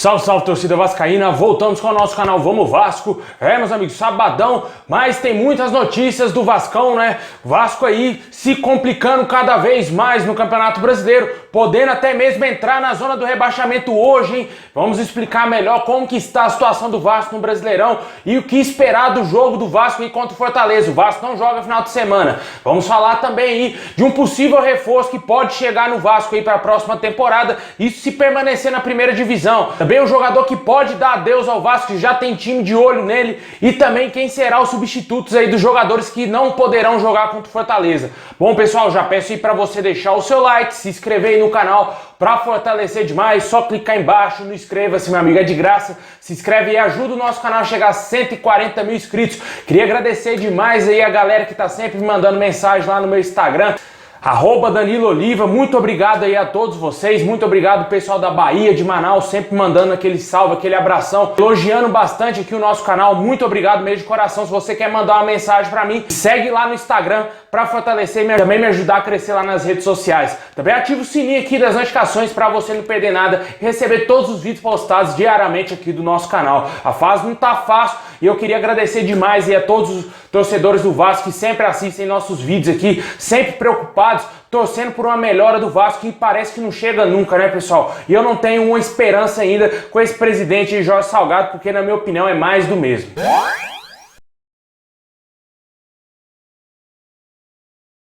Salve, salve, torcida vascaína, voltamos com o nosso canal Vamos Vasco. Meus amigos, sabadão, mas tem muitas notícias do Vascão, né? Vasco aí se complicando cada vez mais no Campeonato Brasileiro, podendo até mesmo entrar na zona do rebaixamento hoje, hein? Vamos explicar melhor como que está a situação do Vasco no Brasileirão e o que esperar do jogo do Vasco aí contra o Fortaleza. O Vasco não joga final de semana. Vamos falar também aí de um possível reforço que pode chegar no Vasco aí para a próxima temporada, isso se permanecer na primeira divisão. Também um jogador que pode dar adeus ao Vasco, que já tem time de olho nele, e também quem será os substitutos aí dos jogadores que não poderão jogar contra o Fortaleza. Bom, pessoal, já peço aí para você deixar o seu like, se inscrever aí no canal para fortalecer demais, só clicar embaixo no inscreva-se, meu amigo, é de graça. Se inscreve e ajuda o nosso canal a chegar a 140 mil inscritos. Queria agradecer demais aí a galera que tá sempre me mandando mensagem lá no meu Instagram, @DaniloOliva, muito obrigado aí a todos vocês, muito obrigado pessoal da Bahia, de Manaus, sempre mandando aquele salve, aquele abração, elogiando bastante aqui o nosso canal, muito obrigado mesmo de coração. Se você quer mandar uma mensagem pra mim, segue lá no Instagram pra fortalecer e também me ajudar a crescer lá nas redes sociais. Também ativa o sininho aqui das notificações pra você não perder nada e receber todos os vídeos postados diariamente aqui do nosso canal. A fase não tá fácil e eu queria agradecer demais aí a todos os torcedores do Vasco que sempre assistem nossos vídeos aqui, sempre preocupados, torcendo por uma melhora do Vasco que parece que não chega nunca, né, pessoal? E eu não tenho uma esperança ainda com esse presidente Jorge Salgado, porque na minha opinião é mais do mesmo.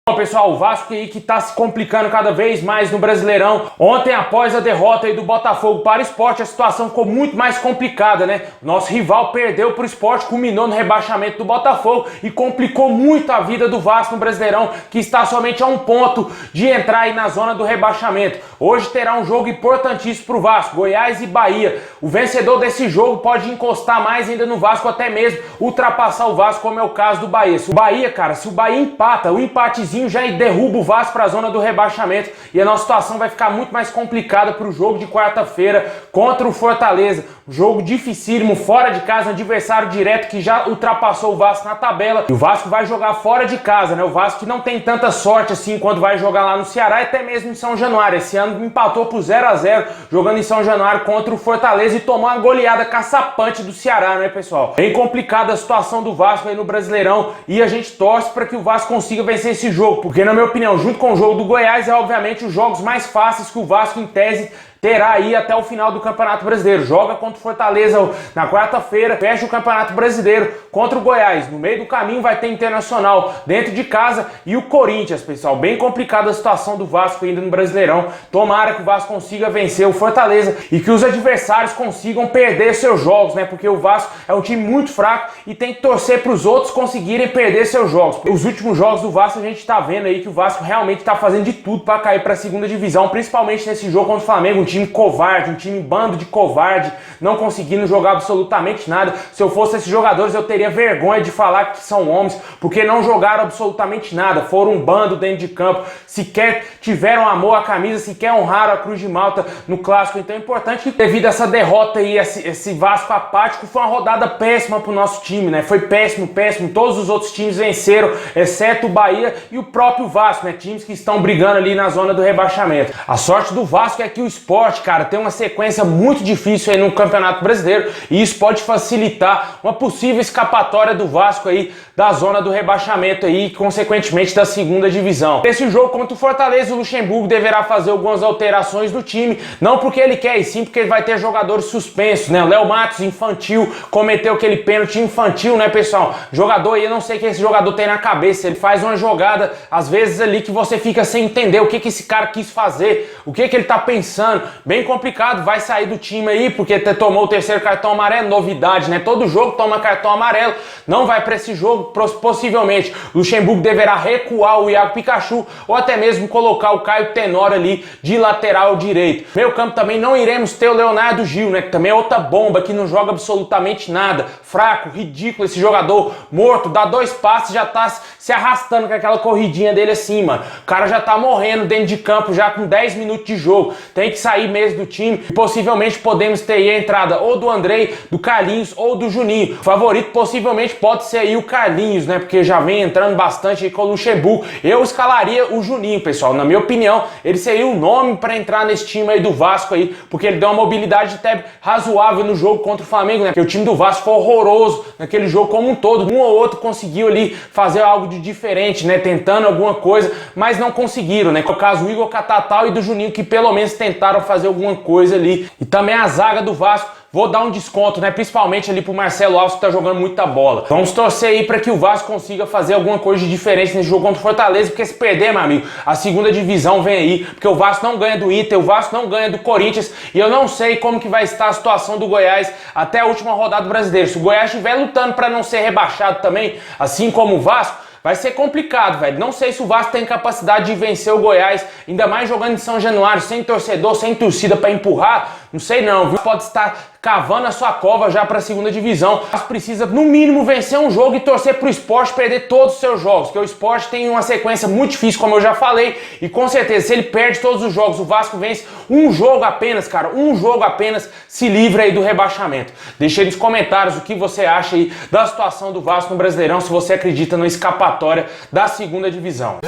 Bom, pessoal, o Vasco aí que tá se complicando cada vez mais no Brasileirão. Ontem, após a derrota aí do Botafogo para o Sport, a situação ficou muito mais complicada, né? O nosso rival perdeu para o Sport, culminou no rebaixamento do Botafogo e complicou muito a vida do Vasco no Brasileirão, que está somente a um ponto de entrar aí na zona do rebaixamento. Hoje terá um jogo importantíssimo para o Vasco, Goiás e Bahia. O vencedor desse jogo pode encostar mais ainda no Vasco, até mesmo ultrapassar o Vasco, como é o caso do Bahia. Se o Bahia, cara, se o Bahia empata, o empatezinho já derruba o Vasco para a zona do rebaixamento e a nossa situação vai ficar muito mais complicada para o jogo de quarta-feira contra o Fortaleza. Um jogo dificílimo, fora de casa, um adversário direto que já ultrapassou o Vasco na tabela. E o Vasco vai jogar fora de casa, né? O Vasco que não tem tanta sorte assim quando vai jogar lá no Ceará e até mesmo em São Januário. Esse ano empatou por 0-0 jogando em São Januário contra o Fortaleza e tomou uma goleada caçapante do Ceará, né, pessoal? Bem complicada a situação do Vasco aí no Brasileirão e a gente torce para que o Vasco consiga vencer esse jogo, porque na minha opinião, junto com o jogo do Goiás, é obviamente os jogos mais fáceis que o Vasco, em tese, terá aí até o final do Campeonato Brasileiro. Joga contra o Fortaleza na quarta-feira, fecha o Campeonato Brasileiro contra o Goiás. No meio do caminho vai ter Internacional dentro de casa e o Corinthians, pessoal. Bem complicada a situação do Vasco ainda no Brasileirão. Tomara que o Vasco consiga vencer o Fortaleza e que os adversários consigam perder seus jogos, né? Porque o Vasco é um time muito fraco e tem que torcer para os outros conseguirem perder seus jogos. Os últimos jogos do Vasco a gente tá vendo aí que o Vasco realmente tá fazendo de tudo para cair para a segunda divisão, principalmente nesse jogo contra o Flamengo. Um time covarde, um time bando de covarde, não conseguindo jogar absolutamente nada. Se eu fosse esses jogadores, eu teria vergonha de falar que são homens, porque não jogaram absolutamente nada, foram um bando dentro de campo, sequer tiveram amor à camisa, sequer honraram a Cruz de Malta no Clássico. Então é importante que, devido a essa derrota aí, esse Vasco apático, foi uma rodada péssima pro nosso time, né? Foi péssimo, péssimo. Todos os outros times venceram, exceto o Bahia e o próprio Vasco, né? Times que estão brigando ali na zona do rebaixamento. A sorte do Vasco é que o Sport, cara, tem uma sequência muito difícil aí no Campeonato Brasileiro e isso pode facilitar uma possível escapatória do Vasco aí da zona do rebaixamento aí e consequentemente da segunda divisão. Esse jogo contra o Fortaleza, o Luxemburgo deverá fazer algumas alterações no time, não porque ele quer e sim porque ele vai ter jogadores suspensos, né? O Léo Matos, infantil, cometeu aquele pênalti infantil, né, pessoal? Jogador aí, eu não sei o que esse jogador tem na cabeça, ele faz uma jogada às vezes ali que você fica sem entender o que esse cara quis fazer, o que ele tá pensando. Bem complicado, vai sair do time aí porque tomou o terceiro cartão amarelo, novidade, né? Todo jogo toma cartão amarelo, não vai para esse jogo, possivelmente Luxemburgo deverá recuar o Iago Pikachu ou até mesmo colocar o Caio Tenório ali de lateral direito. Meio campo também não iremos ter o Leonardo Gil, né? Que também é outra bomba que não joga absolutamente nada, fraco, ridículo, esse jogador morto, dá 2 passes já tá se arrastando com aquela corridinha dele assim, mano. O cara já tá morrendo dentro de campo já com 10 minutos de jogo, tem que sair sair mesmo do time. E possivelmente podemos ter aí a entrada ou do Andrei, do Carlinhos ou do Juninho. O favorito possivelmente pode ser aí o Carlinhos, né? Porque já vem entrando bastante aí com o Luxemburgo. Eu escalaria o Juninho, pessoal. Na minha opinião, ele seria o nome para entrar nesse time aí do Vasco aí, porque ele deu uma mobilidade até razoável no jogo contra o Flamengo, né? Porque o time do Vasco foi horroroso naquele jogo como um todo. Um ou outro conseguiu ali fazer algo de diferente, né? Tentando alguma coisa, mas não conseguiram, né? No caso, o Igor Catatal e do Juninho, que pelo menos tentaram fazer alguma coisa ali. E também a zaga do Vasco, vou dar um desconto, né? Principalmente ali pro Marcelo Alves, que tá jogando muita bola. Vamos torcer aí para que o Vasco consiga fazer alguma coisa de diferente nesse jogo contra o Fortaleza, porque se perder, meu amigo, a segunda divisão vem aí, porque o Vasco não ganha do Inter, o Vasco não ganha do Corinthians, e eu não sei como que vai estar a situação do Goiás até a última rodada do Brasileiro. Se o Goiás estiver lutando para não ser rebaixado também, assim como o Vasco, vai ser complicado, velho. Não sei se o Vasco tem capacidade de vencer o Goiás, ainda mais jogando em São Januário, sem torcedor, sem torcida para empurrar. Não sei não, viu? Pode estar cavando a sua cova já para a segunda divisão. O Vasco precisa, no mínimo, vencer um jogo e torcer pro Sport perder todos os seus jogos, porque o Sport tem uma sequência muito difícil, como eu já falei, e com certeza, se ele perde todos os jogos, o Vasco vence um jogo apenas, cara, um jogo apenas, se livra aí do rebaixamento. Deixa aí nos comentários o que você acha aí da situação do Vasco no Brasileirão, se você acredita no escapatória da segunda divisão.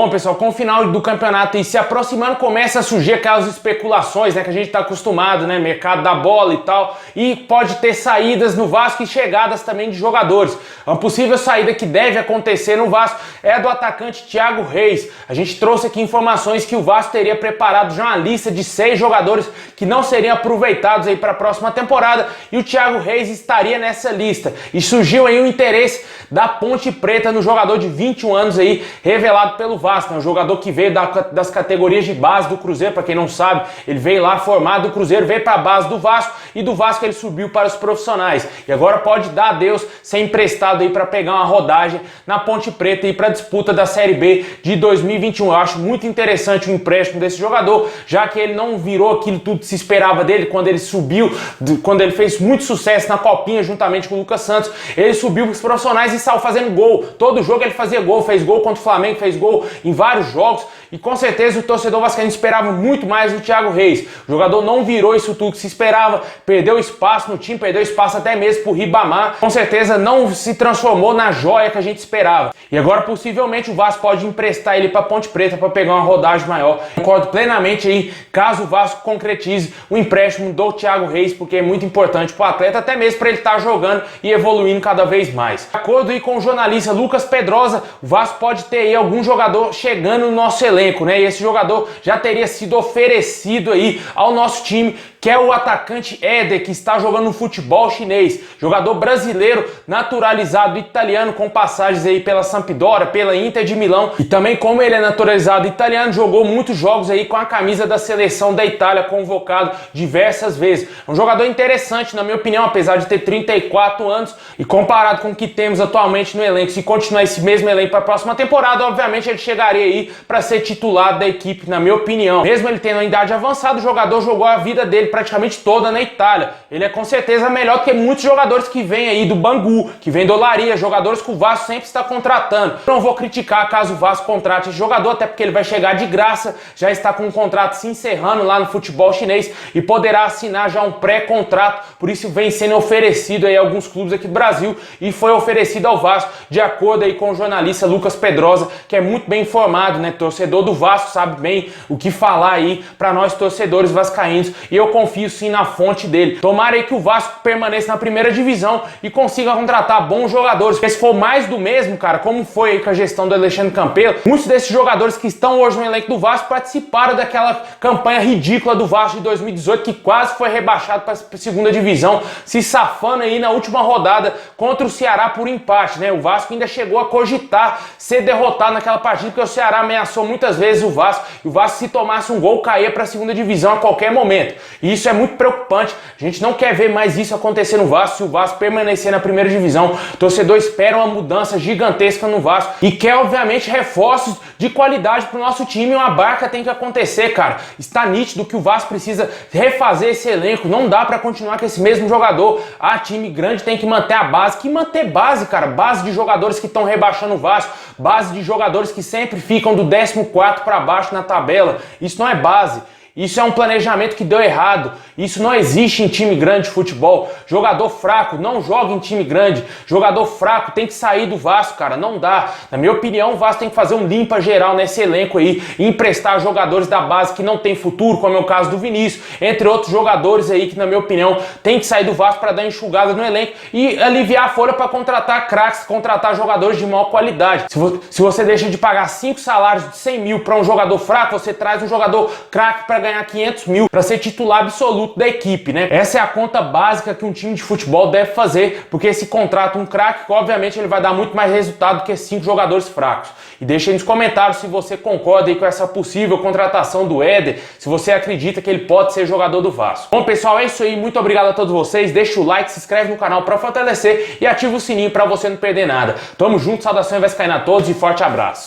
Bom, pessoal, com o final do campeonato e se aproximando, começa a surgir aquelas especulações, né, que a gente tá acostumado, né, mercado da bola e tal, e pode ter saídas no Vasco e chegadas também de jogadores. Uma possível saída que deve acontecer no Vasco é a do atacante Thiago Reis. A gente trouxe aqui informações que o Vasco teria preparado já uma lista de 6 jogadores que não seriam aproveitados aí para a próxima temporada, e o Thiago Reis estaria nessa lista. E surgiu aí o interesse da Ponte Preta no jogador de 21 anos aí, revelado pelo Vasco. Um jogador que veio das categorias de base do Cruzeiro, para quem não sabe, ele veio lá formado do Cruzeiro, veio para a base do Vasco, e do Vasco ele subiu para os profissionais. E agora pode dar adeus, ser emprestado aí para pegar uma rodagem na Ponte Preta e para a disputa da Série B de 2021. Eu acho muito interessante o empréstimo desse jogador, já que ele não virou aquilo tudo que se esperava dele quando ele subiu, quando ele fez muito sucesso na Copinha juntamente com o Lucas Santos. Ele subiu para os profissionais e saiu fazendo gol. Todo jogo ele fazia gol, fez gol contra o Flamengo, fez gol em vários jogos, e com certeza o torcedor vascaíno esperava muito mais do Thiago Reis. O jogador não virou isso tudo que se esperava, perdeu espaço no time, perdeu espaço até mesmo pro Ribamar, com certeza não se transformou na joia que a gente esperava. E agora possivelmente o Vasco pode emprestar ele para Ponte Preta para pegar uma rodagem maior. Concordo plenamente aí, caso o Vasco concretize o empréstimo do Thiago Reis, porque é muito importante pro atleta, até mesmo para ele estar jogando e evoluindo cada vez mais. De acordo aí com o jornalista Lucas Pedrosa, o Vasco pode ter aí algum jogador chegando no nosso elenco, né? E esse jogador já teria sido oferecido aí ao nosso time, que é o atacante Éder, que está jogando no futebol chinês. Jogador brasileiro, naturalizado italiano, com passagens aí pela Sampdoria, pela Inter de Milão. E também, como ele é naturalizado italiano, jogou muitos jogos aí com a camisa da seleção da Itália, convocado diversas vezes. Um jogador interessante, na minha opinião, apesar de ter 34 anos. E comparado com o que temos atualmente no elenco, se continuar esse mesmo elenco para a próxima temporada, obviamente ele chegaria aí para ser titular da equipe, na minha opinião. Mesmo ele tendo uma idade avançada, o jogador jogou a vida dele praticamente toda na Itália. Ele é com certeza melhor do que muitos jogadores que vêm aí do Bangu, que vem do Olaria, jogadores que o Vasco sempre está contratando. Não vou criticar caso o Vasco contrate esse jogador, até porque ele vai chegar de graça, já está com um contrato se encerrando lá no futebol chinês e poderá assinar já um pré-contrato, por isso vem sendo oferecido aí a alguns clubes aqui do Brasil e foi oferecido ao Vasco, de acordo aí com o jornalista Lucas Pedrosa, que é muito bem informado, né? Torcedor do Vasco, sabe bem o que falar aí para nós torcedores vascaínos, e eu confio sim na fonte dele. Tomara aí que o Vasco permaneça na primeira divisão e consiga contratar bons jogadores, porque se for mais do mesmo, cara, como foi aí com a gestão do Alexandre Campelo, muitos desses jogadores que estão hoje no elenco do Vasco participaram daquela campanha ridícula do Vasco de 2018, que quase foi rebaixado para a segunda divisão, se safando aí na última rodada contra o Ceará por empate, né? O Vasco ainda chegou a cogitar ser derrotado naquela partida, porque o Ceará ameaçou muitas vezes o Vasco, e o Vasco, se tomasse um gol, caía para a segunda divisão a qualquer momento. E isso é muito preocupante. A gente não quer ver mais isso acontecer no Vasco. Se o Vasco permanecer na primeira divisão, o torcedor espera uma mudança gigantesca no Vasco e quer, obviamente, reforços de qualidade pro nosso time. Uma barca tem que acontecer, cara. Está nítido que o Vasco precisa refazer esse elenco. Não dá pra continuar com esse mesmo jogador. Time grande tem que manter a base. Que manter base, cara? Base de jogadores que estão rebaixando o Vasco. Base de jogadores que sempre ficam do 14º para baixo na tabela. Isso não é base. Isso é um planejamento que deu errado. Isso não existe em time grande de futebol. Jogador fraco não joga em time grande. Jogador fraco tem que sair do Vasco, cara. Não dá. Na minha opinião, o Vasco tem que fazer um limpa geral nesse elenco aí e emprestar jogadores da base que não tem futuro, como é o caso do Vinícius, entre outros jogadores aí que, na minha opinião, tem que sair do Vasco para dar enxugada no elenco e aliviar a folha para contratar craques, contratar jogadores de maior qualidade. Se você deixa de pagar 5 salários de 100 mil para um jogador fraco, você traz um jogador craque para ganhar 500 mil para ser titular absoluto da equipe, né? Essa é a conta básica que um time de futebol deve fazer, porque se contrata um craque, obviamente ele vai dar muito mais resultado do que 5 jogadores fracos. E deixa aí nos comentários se você concorda aí com essa possível contratação do Éder, se você acredita que ele pode ser jogador do Vasco. Bom, pessoal, é isso aí. Muito obrigado a todos vocês. Deixa o like, se inscreve no canal para fortalecer e ativa o sininho para você não perder nada. Tamo junto, saudações vascaína a todos e forte abraço.